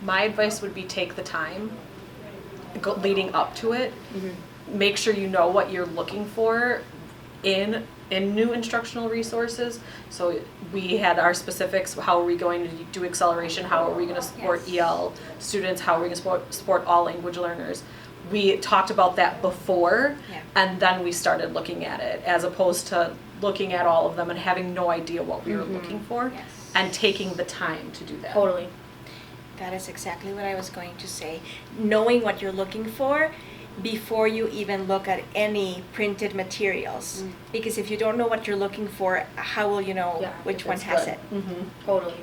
My advice would be take the time leading up to it. Make sure you know what you're looking for in new instructional resources. So we had our specifics, how are we going to do acceleration, how are we going to support EL students, how are we going to support all language learners. We talked about that before, and then we started looking at it, as opposed to looking at all of them and having no idea what we were looking for, and taking the time to do that. Totally. That is exactly what I was going to say. Knowing what you're looking for before you even look at any printed materials. Because if you don't know what you're looking for, how will you know which one has it? Totally.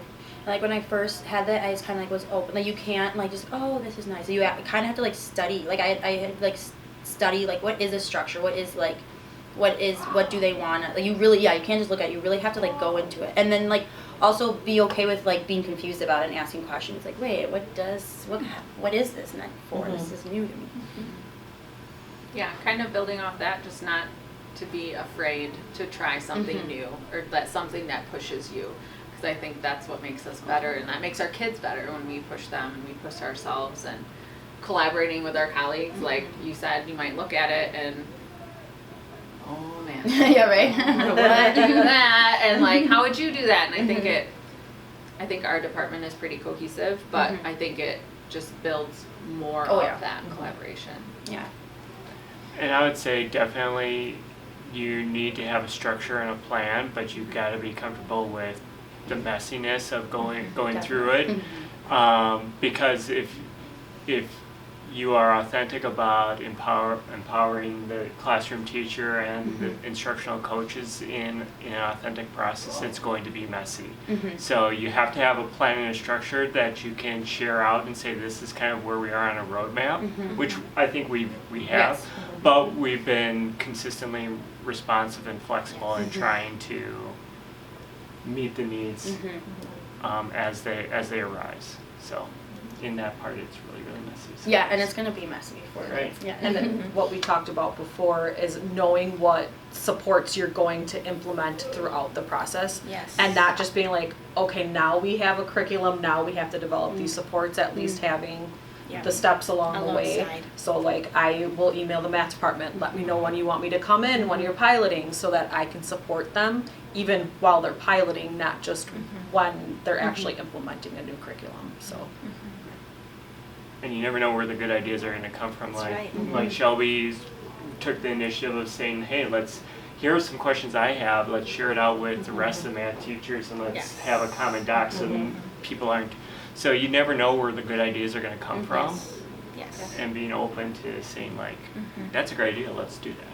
Like when I first had that, I just kind of like was open. Like you can't like just, oh, this is nice. You kind of have to like study. Like I had to like study like what is a structure? What do they want? Like you really, you can't just look at it. You really have to like go into it. And then like also be okay with like being confused about it and asking questions. Like, wait, what is this meant for? This is new to me. Yeah, kind of building off that, just not to be afraid to try something new, or something that pushes you. Because I think that's what makes us better, and that makes our kids better when we push them and we push ourselves, and collaborating with our colleagues. Like you said, you might look at it and, oh man, Yeah, right. what do that, and like how would you do that? And I think our department is pretty cohesive, but I think it just builds more of that collaboration. Yeah. And I would say definitely you need to have a structure and a plan, but you've got to be comfortable with the messiness of going through it. Because if you are authentic about empowering the classroom teacher and the instructional coaches in an authentic process, it's going to be messy. So you have to have a plan and a structure that you can share out and say this is kind of where we are on a roadmap, which I think we have, but we've been consistently responsive and flexible in trying to meet the needs as they arise. So in that part, it's really messy. So Yeah, and it's going to be messy for Right. Yeah. And then what we talked about before is knowing what supports you're going to implement throughout the process. Yes. And not just being like, okay, now we have a curriculum, now we have to develop these supports, at least having the steps along the way. Alongside. So like I will email the math department, let me know when you want me to come in, when you're piloting, so that I can support them even while they're piloting, not just when they're actually implementing a new curriculum. So And you never know where the good ideas are going to come from. That's right. Like Shelby took the initiative of saying, hey, here are some questions I have, let's share it out with the rest of the math teachers, and let's have a common doc so people aren't, so you never know where the good ideas are going to come from. Yes. And being open to saying like, that's a great idea, let's do that.